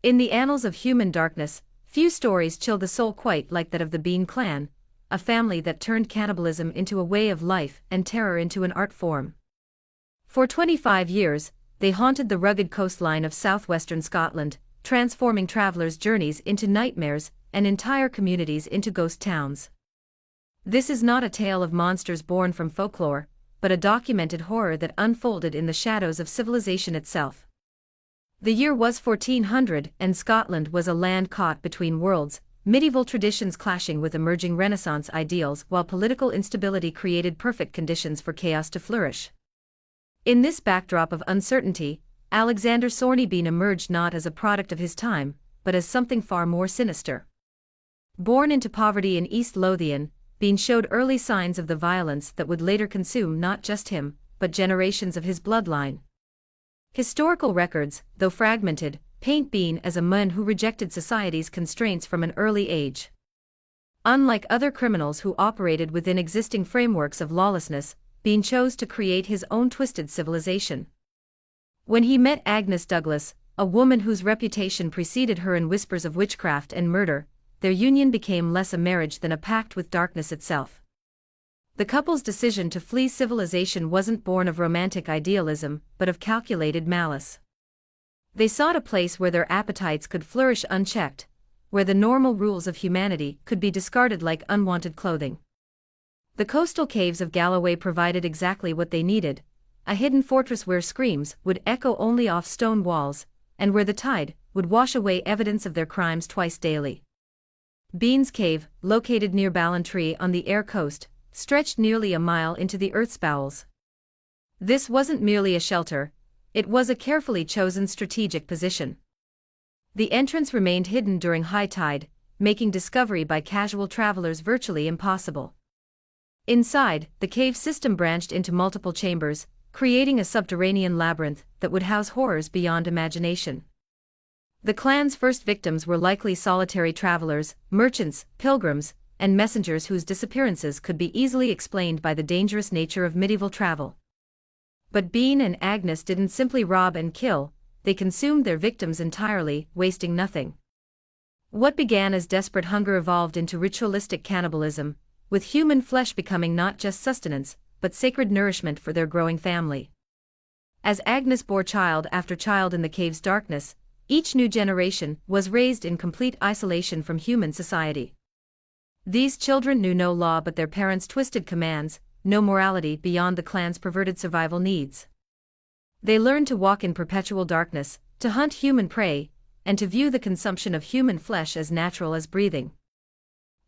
In the annals of human darkness, few stories chill the soul quite like that of the Bean clan, a family that turned cannibalism into a way of life and terror into an art form. For 25 years, they haunted the rugged coastline of southwestern Scotland, transforming travelers' journeys into nightmares and entire communities into ghost towns. This is not a tale of monsters born from folklore, but a documented horror that unfolded in the shadows of civilization itself. The year was 1400, and Scotland was a land caught between worlds, medieval traditions clashing with emerging Renaissance ideals while political instability created perfect conditions for chaos to flourish. In this backdrop of uncertainty, Alexander Bean emerged not as a product of his time, but as something far more sinister. Born into poverty in East Lothian, Bean showed early signs of the violence that would later consume not just him, but generations of his bloodline. Historical records, though fragmented, paint Bean as a man who rejected society's constraints from an early age. Unlike other criminals who operated within existing frameworks of lawlessness, Bean chose to create his own twisted civilization. When he met Agnes Douglas, a woman whose reputation preceded her in whispers of witchcraft and murder, their union became less a marriage than a pact with darkness itself. The couple's decision to flee civilization wasn't born of romantic idealism, but of calculated malice. They sought a place where their appetites could flourish unchecked, where the normal rules of humanity could be discarded like unwanted clothing. The coastal caves of Galloway provided exactly what they needed, a hidden fortress where screams would echo only off stone walls, and where the tide would wash away evidence of their crimes twice daily. Bean's Cave, located near Ballantrae on the Ayr coast, stretched nearly a mile into the earth's bowels. This wasn't merely a shelter, it was a carefully chosen strategic position. The entrance remained hidden during high tide, making discovery by casual travelers virtually impossible. Inside, the cave system branched into multiple chambers, creating a subterranean labyrinth that would house horrors beyond imagination. The clan's first victims were likely solitary travelers, merchants, pilgrims, and messengers whose disappearances could be easily explained by the dangerous nature of medieval travel. But Bean and Agnes didn't simply rob and kill, they consumed their victims entirely, wasting nothing. What began as desperate hunger evolved into ritualistic cannibalism, with human flesh becoming not just sustenance, but sacred nourishment for their growing family. As Agnes bore child after child in the cave's darkness, each new generation was raised in complete isolation from human society. These children knew no law but their parents' twisted commands, no morality beyond the clan's perverted survival needs. They learned to walk in perpetual darkness, to hunt human prey, and to view the consumption of human flesh as natural as breathing.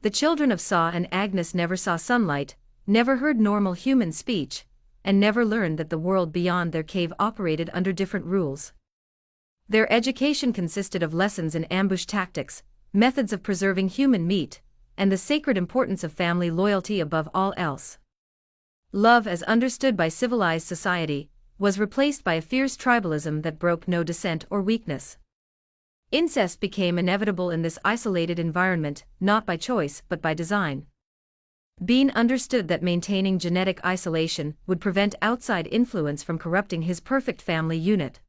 The children of Saw and Agnes never saw sunlight, never heard normal human speech, and never learned that the world beyond their cave operated under different rules. Their education consisted of lessons in ambush tactics, methods of preserving human meat, and the sacred importance of family loyalty above all else. Love, as understood by civilized society, was replaced by a fierce tribalism that broke no dissent or weakness. Incest became inevitable in this isolated environment, not by choice but by design. Bean understood that maintaining genetic isolation would prevent outside influence from corrupting his perfect family unit.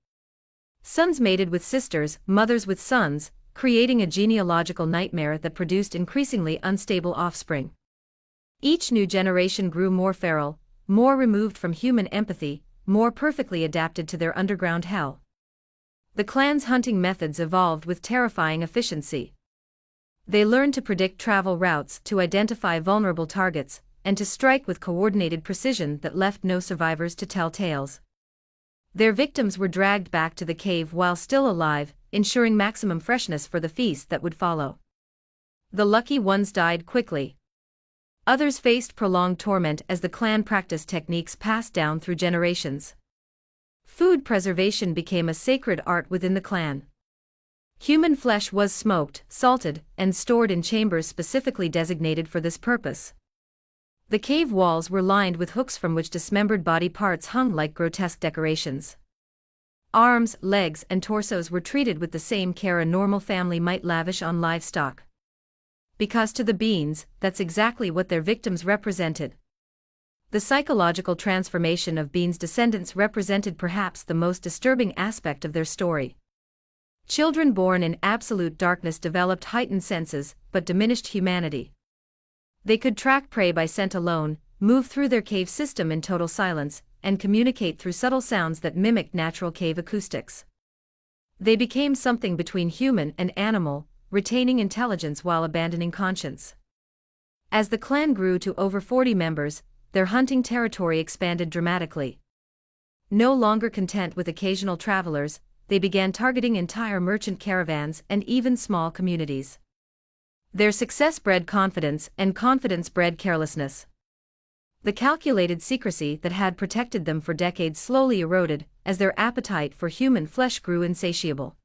Sons mated with sisters, mothers with sons, creating a genealogical nightmare that produced increasingly unstable offspring. Each new generation grew more feral, more removed from human empathy, more perfectly adapted to their underground hell. The clan's hunting methods evolved with terrifying efficiency. They learned to predict travel routes, to identify vulnerable targets, and to strike with coordinated precision that left no survivors to tell tales. Their victims were dragged back to the cave while still alive, ensuring maximum freshness for the feast that would follow. The lucky ones died quickly. Others faced prolonged torment as the clan practiced techniques passed down through generations. Food preservation became a sacred art within the clan. Human flesh was smoked, salted, and stored in chambers specifically designated for this purpose. The cave walls were lined with hooks from which dismembered body parts hung like grotesque decorations. Arms, legs, and torsos were treated with the same care a normal family might lavish on livestock. Because to the Beans, that's exactly what their victims represented. The psychological transformation of Bean's descendants represented perhaps the most disturbing aspect of their story. Children born in absolute darkness developed heightened senses, but diminished humanity. They could track prey by scent alone, move through their cave system in total silence, and communicate through subtle sounds that mimicked natural cave acoustics. They became something between human and animal, retaining intelligence while abandoning conscience. As the clan grew to over 40 members, their hunting territory expanded dramatically. No longer content with occasional travelers, they began targeting entire merchant caravans and even small communities. Their success bred confidence, and confidence bred carelessness. The calculated secrecy that had protected them for decades slowly eroded as their appetite for human flesh grew insatiable.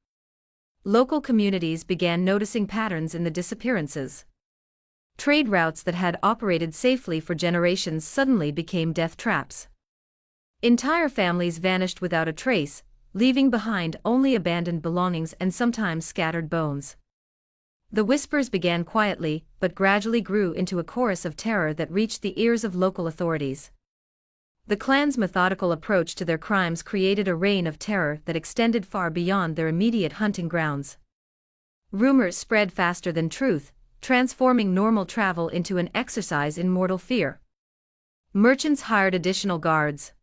Local communities began noticing patterns in the disappearances. Trade routes that had operated safely for generations suddenly became death traps. Entire families vanished without a trace, leaving behind only abandoned belongings and sometimes scattered bones. The whispers began quietly, but gradually grew into a chorus of terror that reached the ears of local authorities. The clan's methodical approach to their crimes created a reign of terror that extended far beyond their immediate hunting grounds. Rumors spread faster than truth, transforming normal travel into an exercise in mortal fear. Merchants hired additional guards.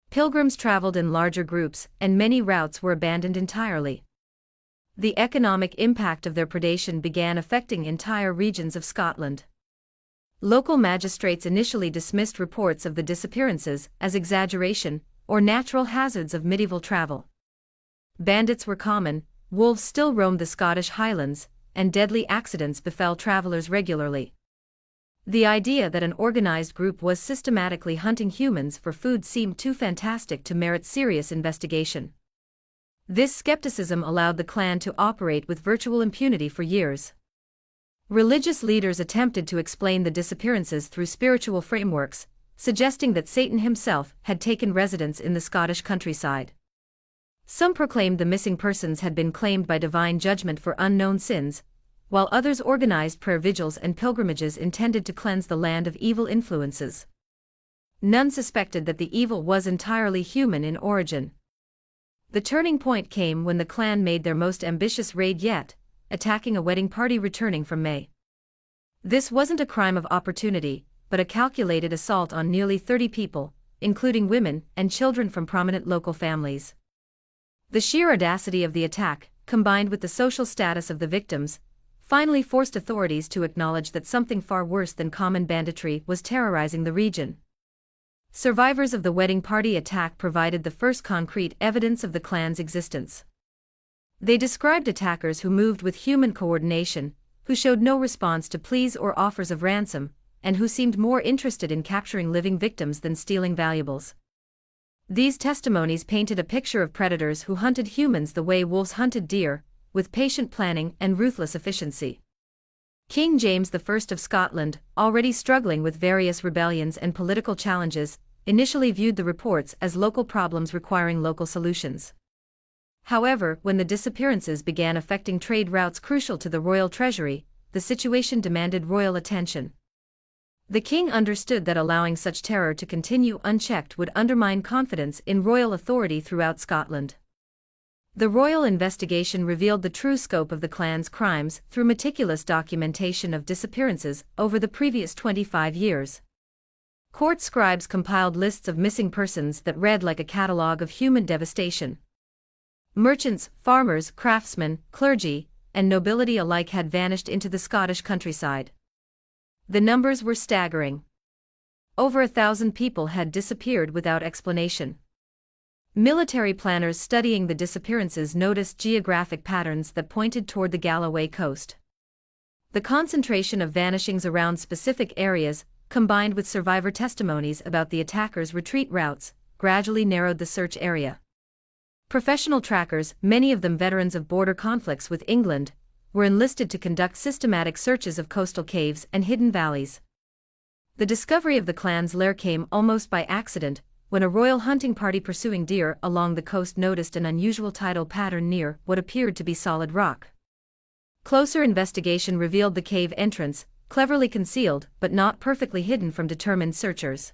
Pilgrims traveled in larger groups, and many routes were abandoned entirely. The economic impact of their predation began affecting entire regions of Scotland. Local magistrates initially dismissed reports of the disappearances as exaggeration or natural hazards of medieval travel. Bandits were common, wolves still roamed the Scottish Highlands, and deadly accidents befell travelers regularly. The idea that an organized group was systematically hunting humans for food seemed too fantastic to merit serious investigation. This skepticism allowed the clan to operate with virtual impunity for years. Religious leaders attempted to explain the disappearances through spiritual frameworks, suggesting that Satan himself had taken residence in the Scottish countryside. Some proclaimed the missing persons had been claimed by divine judgment for unknown sins, while others organized prayer vigils and pilgrimages intended to cleanse the land of evil influences. None suspected that the evil was entirely human in origin. The turning point came when the clan made their most ambitious raid yet, attacking a wedding party returning from May. This wasn't a crime of opportunity, but a calculated assault on nearly 30 people, including women and children from prominent local families. The sheer audacity of the attack, combined with the social status of the victims, finally forced authorities to acknowledge that something far worse than common banditry was terrorizing the region. Survivors of the wedding party attack provided the first concrete evidence of the clan's existence. They described attackers who moved with human coordination, who showed no response to pleas or offers of ransom, and who seemed more interested in capturing living victims than stealing valuables. These testimonies painted a picture of predators who hunted humans the way wolves hunted deer, with patient planning and ruthless efficiency. King James I of Scotland, already struggling with various rebellions and political challenges, initially viewed the reports as local problems requiring local solutions. However, when the disappearances began affecting trade routes crucial to the royal treasury, the situation demanded royal attention. The king understood that allowing such terror to continue unchecked would undermine confidence in royal authority throughout Scotland. The royal investigation revealed the true scope of the clan's crimes through meticulous documentation of disappearances over the previous 25 years. Court scribes compiled lists of missing persons that read like a catalogue of human devastation. Merchants, farmers, craftsmen, clergy, and nobility alike had vanished into the Scottish countryside. The numbers were staggering. Over 1,000 people had disappeared without explanation. Military planners studying the disappearances noticed geographic patterns that pointed toward the Galloway coast. The concentration of vanishings around specific areas, combined with survivor testimonies about the attackers' retreat routes, gradually narrowed the search area. Professional trackers, many of them veterans of border conflicts with England, were enlisted to conduct systematic searches of coastal caves and hidden valleys. The discovery of the clan's lair came almost by accident, when a royal hunting party pursuing deer along the coast noticed an unusual tidal pattern near what appeared to be solid rock. Closer investigation revealed the cave entrance, cleverly concealed but not perfectly hidden from determined searchers.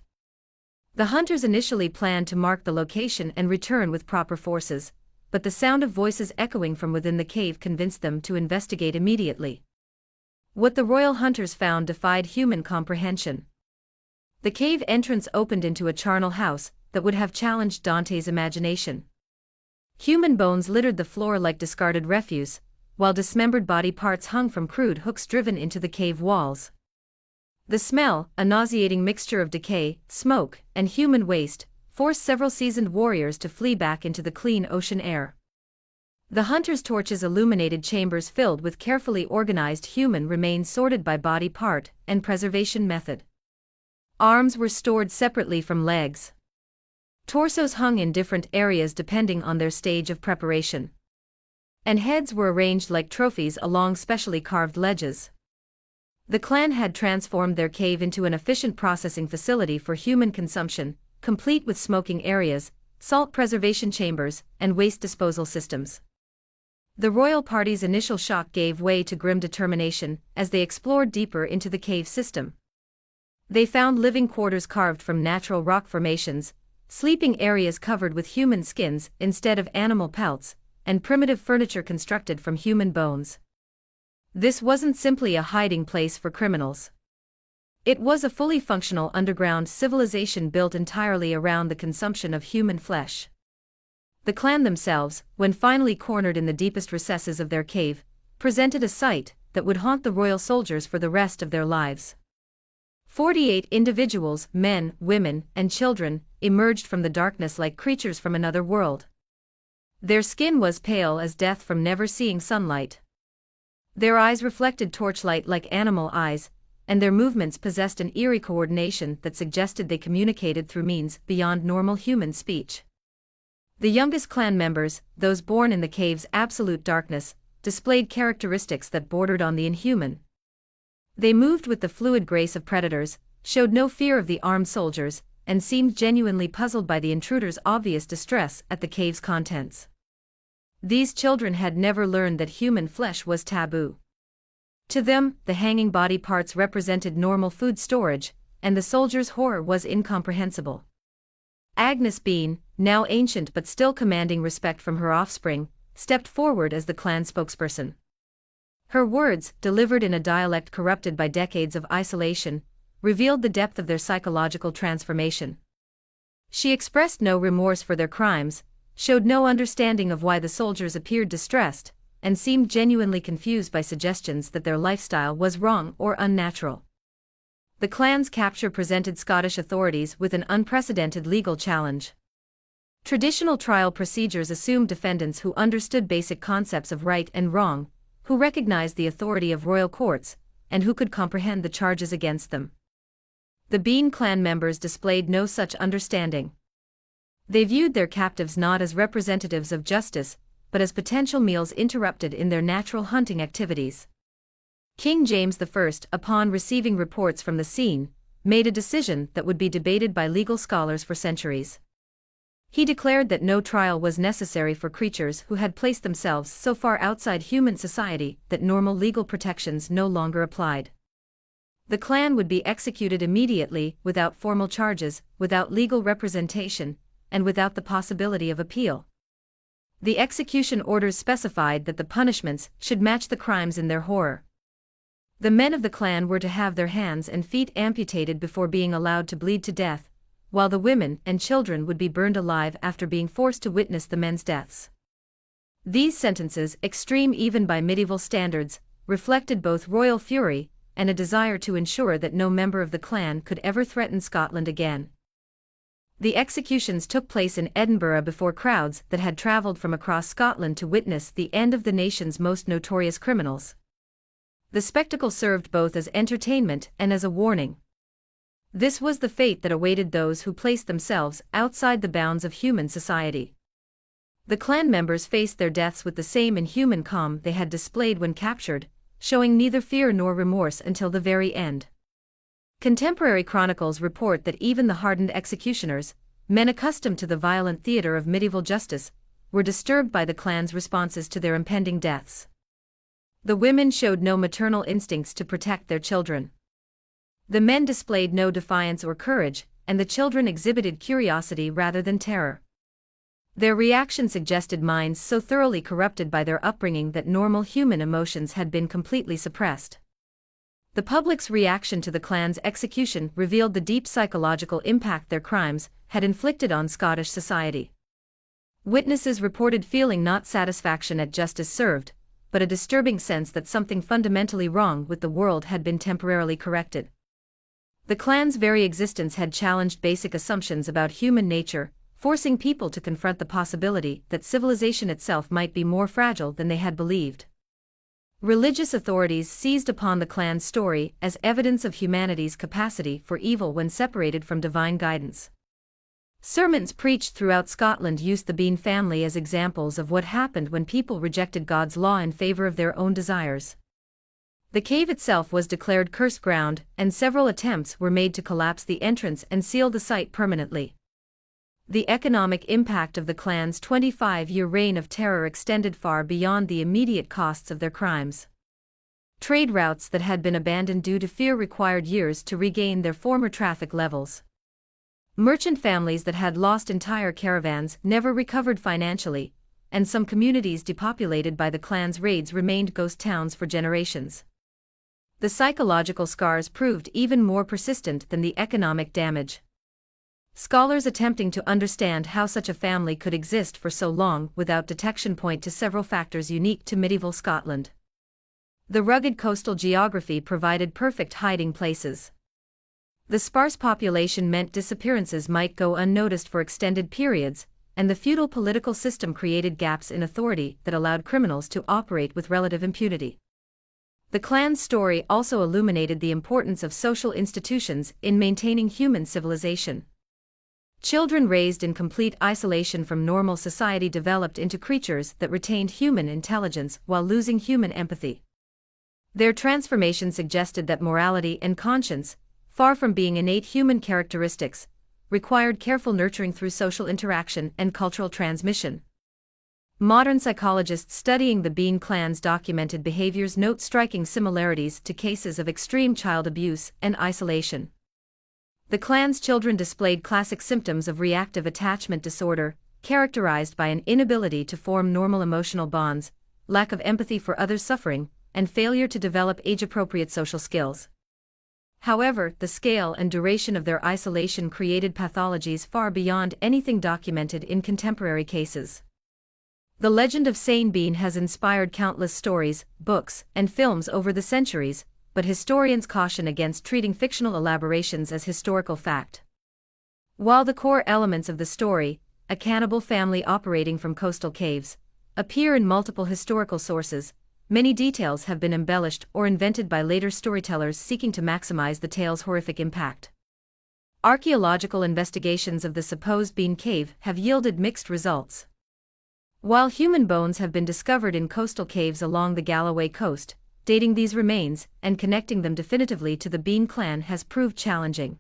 The hunters initially planned to mark the location and return with proper forces, but the sound of voices echoing from within the cave convinced them to investigate immediately. What the royal hunters found defied human comprehension. The cave entrance opened into a charnel house that would have challenged Dante's imagination. Human bones littered the floor like discarded refuse, while dismembered body parts hung from crude hooks driven into the cave walls. The smell, a nauseating mixture of decay, smoke, and human waste, forced several seasoned warriors to flee back into the clean ocean air. The hunters' torches illuminated chambers filled with carefully organized human remains sorted by body part and preservation method. Arms were stored separately from legs. Torsos hung in different areas depending on their stage of preparation. And heads were arranged like trophies along specially carved ledges. The clan had transformed their cave into an efficient processing facility for human consumption, complete with smoking areas, salt preservation chambers, and waste disposal systems. The royal party's initial shock gave way to grim determination as they explored deeper into the cave system. They found living quarters carved from natural rock formations, sleeping areas covered with human skins instead of animal pelts, and primitive furniture constructed from human bones. This wasn't simply a hiding place for criminals. It was a fully functional underground civilization built entirely around the consumption of human flesh. The clan themselves, when finally cornered in the deepest recesses of their cave, presented a sight that would haunt the royal soldiers for the rest of their lives. 48 individuals, men, women, and children, emerged from the darkness like creatures from another world. Their skin was pale as death from never seeing sunlight. Their eyes reflected torchlight like animal eyes, and their movements possessed an eerie coordination that suggested they communicated through means beyond normal human speech. The youngest clan members, those born in the cave's absolute darkness, displayed characteristics that bordered on the inhuman. They moved with the fluid grace of predators, showed no fear of the armed soldiers, and seemed genuinely puzzled by the intruders' obvious distress at the cave's contents. These children had never learned that human flesh was taboo. To them, the hanging body parts represented normal food storage, and the soldiers' horror was incomprehensible. Agnes Bean, now ancient but still commanding respect from her offspring, stepped forward as the clan spokesperson. Her words, delivered in a dialect corrupted by decades of isolation, revealed the depth of their psychological transformation. She expressed no remorse for their crimes, showed no understanding of why the soldiers appeared distressed, and seemed genuinely confused by suggestions that their lifestyle was wrong or unnatural. The clan's capture presented Scottish authorities with an unprecedented legal challenge. Traditional trial procedures assumed defendants who understood basic concepts of right and wrong, who recognized the authority of royal courts, and who could comprehend the charges against them. The Bean clan members displayed no such understanding. They viewed their captives not as representatives of justice, but as potential meals interrupted in their natural hunting activities. King James I, upon receiving reports from the scene, made a decision that would be debated by legal scholars for centuries. He declared that no trial was necessary for creatures who had placed themselves so far outside human society that normal legal protections no longer applied. The clan would be executed immediately, without formal charges, without legal representation, and without the possibility of appeal. The execution orders specified that the punishments should match the crimes in their horror. The men of the clan were to have their hands and feet amputated before being allowed to bleed to death, while the women and children would be burned alive after being forced to witness the men's deaths. These sentences, extreme even by medieval standards, reflected both royal fury and a desire to ensure that no member of the clan could ever threaten Scotland again. The executions took place in Edinburgh before crowds that had travelled from across Scotland to witness the end of the nation's most notorious criminals. The spectacle served both as entertainment and as a warning. This was the fate that awaited those who placed themselves outside the bounds of human society. The clan members faced their deaths with the same inhuman calm they had displayed when captured, showing neither fear nor remorse until the very end. Contemporary chronicles report that even the hardened executioners, men accustomed to the violent theater of medieval justice, were disturbed by the clan's responses to their impending deaths. The women showed no maternal instincts to protect their children. The men displayed no defiance or courage, and the children exhibited curiosity rather than terror. Their reaction suggested minds so thoroughly corrupted by their upbringing that normal human emotions had been completely suppressed. The public's reaction to the clan's execution revealed the deep psychological impact their crimes had inflicted on Scottish society. Witnesses reported feeling not satisfaction at justice served, but a disturbing sense that something fundamentally wrong with the world had been temporarily corrected. The clan's very existence had challenged basic assumptions about human nature, forcing people to confront the possibility that civilization itself might be more fragile than they had believed. Religious authorities seized upon the clan's story as evidence of humanity's capacity for evil when separated from divine guidance. Sermons preached throughout Scotland used the Bean family as examples of what happened when people rejected God's law in favor of their own desires. The cave itself was declared cursed ground, and several attempts were made to collapse the entrance and seal the site permanently. The economic impact of the clan's 25-year reign of terror extended far beyond the immediate costs of their crimes. Trade routes that had been abandoned due to fear required years to regain their former traffic levels. Merchant families that had lost entire caravans never recovered financially, and some communities depopulated by the clan's raids remained ghost towns for generations. The psychological scars proved even more persistent than the economic damage. Scholars attempting to understand how such a family could exist for so long without detection point to several factors unique to medieval Scotland. The rugged coastal geography provided perfect hiding places. The sparse population meant disappearances might go unnoticed for extended periods, and the feudal political system created gaps in authority that allowed criminals to operate with relative impunity. The clan's story also illuminated the importance of social institutions in maintaining human civilization. Children raised in complete isolation from normal society developed into creatures that retained human intelligence while losing human empathy. Their transformation suggested that morality and conscience, far from being innate human characteristics, required careful nurturing through social interaction and cultural transmission. Modern psychologists studying the Bean clan's documented behaviors note striking similarities to cases of extreme child abuse and isolation. The clan's children displayed classic symptoms of reactive attachment disorder, characterized by an inability to form normal emotional bonds, lack of empathy for others' suffering, and failure to develop age-appropriate social skills. However, the scale and duration of their isolation created pathologies far beyond anything documented in contemporary cases. The legend of Sane Bean has inspired countless stories, books, and films over the centuries, but historians caution against treating fictional elaborations as historical fact. While the core elements of the story, a cannibal family operating from coastal caves, appear in multiple historical sources, many details have been embellished or invented by later storytellers seeking to maximize the tale's horrific impact. Archaeological investigations of the supposed Bean Cave have yielded mixed results. While human bones have been discovered in coastal caves along the Galloway coast, dating these remains and connecting them definitively to the Bean clan has proved challenging.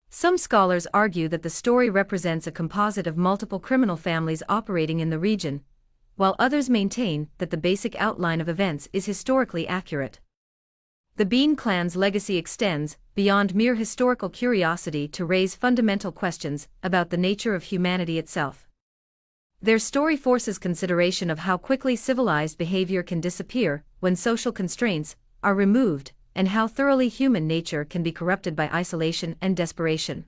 Some scholars argue that the story represents a composite of multiple criminal families operating in the region, while others maintain that the basic outline of events is historically accurate. The Bean clan's legacy extends beyond mere historical curiosity to raise fundamental questions about the nature of humanity itself. Their story forces consideration of how quickly civilized behavior can disappear when social constraints are removed, and how thoroughly human nature can be corrupted by isolation and desperation.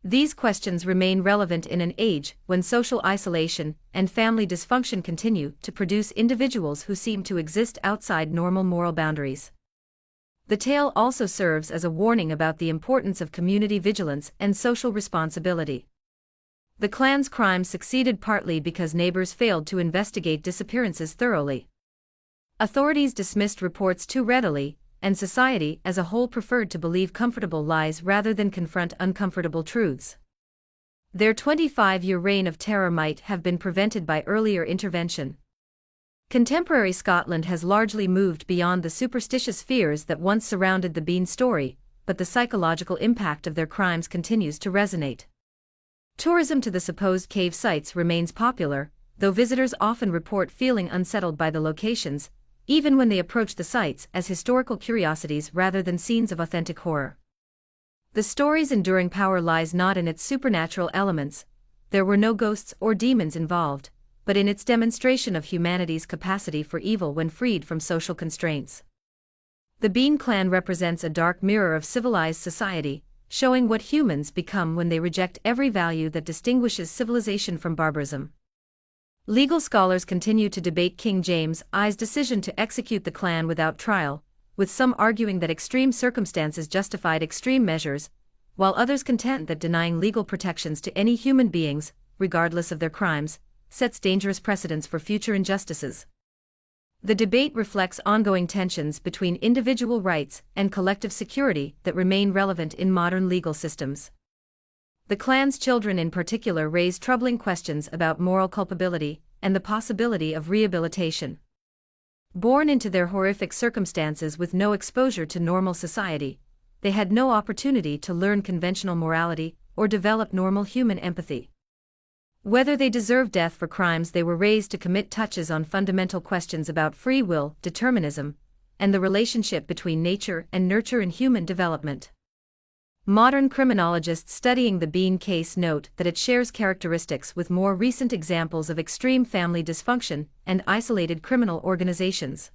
These questions remain relevant in an age when social isolation and family dysfunction continue to produce individuals who seem to exist outside normal moral boundaries. The tale also serves as a warning about the importance of community vigilance and social responsibility. The clan's crimes succeeded partly because neighbors failed to investigate disappearances thoroughly. Authorities dismissed reports too readily, and society as a whole preferred to believe comfortable lies rather than confront uncomfortable truths. Their 25-year reign of terror might have been prevented by earlier intervention. Contemporary Scotland has largely moved beyond the superstitious fears that once surrounded the Bean story, but the psychological impact of their crimes continues to resonate. Tourism to the supposed cave sites remains popular, though visitors often report feeling unsettled by the locations, even when they approach the sites as historical curiosities rather than scenes of authentic horror. The story's enduring power lies not in its supernatural elements, there were no ghosts or demons involved, but in its demonstration of humanity's capacity for evil when freed from social constraints. The Bean Clan represents a dark mirror of civilized society, showing what humans become when they reject every value that distinguishes civilization from barbarism. Legal scholars continue to debate King James I's decision to execute the clan without trial, with some arguing that extreme circumstances justified extreme measures, while others contend that denying legal protections to any human beings, regardless of their crimes, sets dangerous precedents for future injustices. The debate reflects ongoing tensions between individual rights and collective security that remain relevant in modern legal systems. The clan's children in particular raise troubling questions about moral culpability and the possibility of rehabilitation. Born into their horrific circumstances with no exposure to normal society, they had no opportunity to learn conventional morality or develop normal human empathy. Whether they deserve death for crimes they were raised to commit touches on fundamental questions about free will, determinism, and the relationship between nature and nurture in human development. Modern criminologists studying the Bean case note that it shares characteristics with more recent examples of extreme family dysfunction and isolated criminal organizations.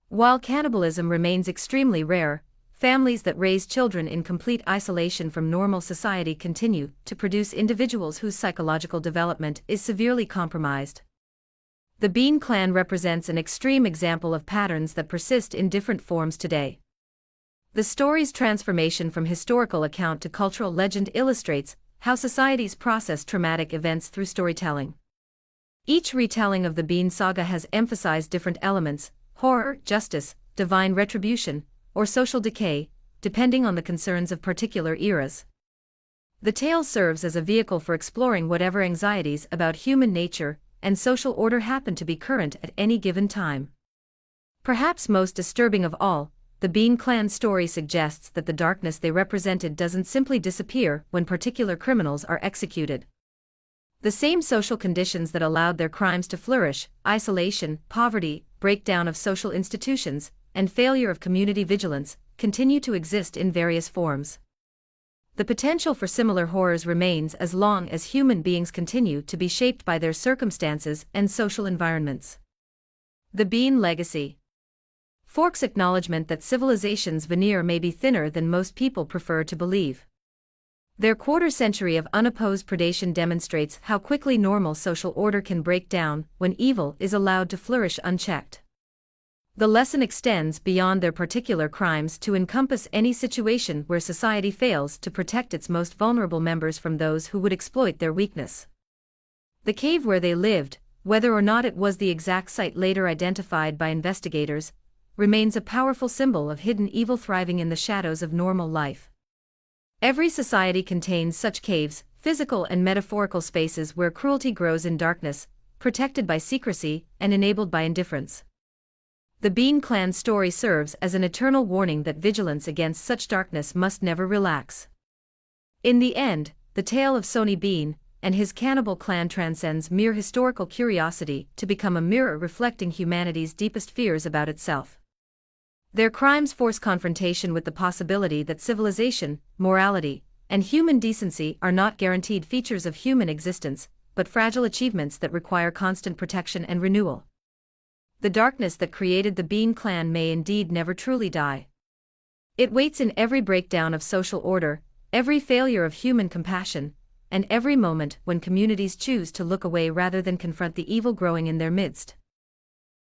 While cannibalism remains extremely rare, families that raise children in complete isolation from normal society continue to produce individuals whose psychological development is severely compromised. The Bean Clan represents an extreme example of patterns that persist in different forms today. The story's transformation from historical account to cultural legend illustrates how societies process traumatic events through storytelling. Each retelling of the Bean saga has emphasized different elements: horror, justice, divine retribution, or social decay, depending on the concerns of particular eras. The tale serves as a vehicle for exploring whatever anxieties about human nature and social order happen to be current at any given time. Perhaps most disturbing of all, the Bean Clan story suggests that the darkness they represented doesn't simply disappear when particular criminals are executed. The same social conditions that allowed their crimes to flourish, isolation, poverty, breakdown of social institutions, and failure of community vigilance, continue to exist in various forms. The potential for similar horrors remains as long as human beings continue to be shaped by their circumstances and social environments. The Bean Legacy. Fork's acknowledgement that civilization's veneer may be thinner than most people prefer to believe. Their quarter-century of unopposed predation demonstrates how quickly normal social order can break down when evil is allowed to flourish unchecked. The lesson extends beyond their particular crimes to encompass any situation where society fails to protect its most vulnerable members from those who would exploit their weakness. The cave where they lived, whether or not it was the exact site later identified by investigators, remains a powerful symbol of hidden evil thriving in the shadows of normal life. Every society contains such caves, physical and metaphorical spaces where cruelty grows in darkness, protected by secrecy and enabled by indifference. The Bean Clan story serves as an eternal warning that vigilance against such darkness must never relax. In the end, the tale of Sonny Bean and his cannibal clan transcends mere historical curiosity to become a mirror reflecting humanity's deepest fears about itself. Their crimes force confrontation with the possibility that civilization, morality, and human decency are not guaranteed features of human existence, but fragile achievements that require constant protection and renewal. The darkness that created the Bean Clan may indeed never truly die. It waits in every breakdown of social order, every failure of human compassion, and every moment when communities choose to look away rather than confront the evil growing in their midst.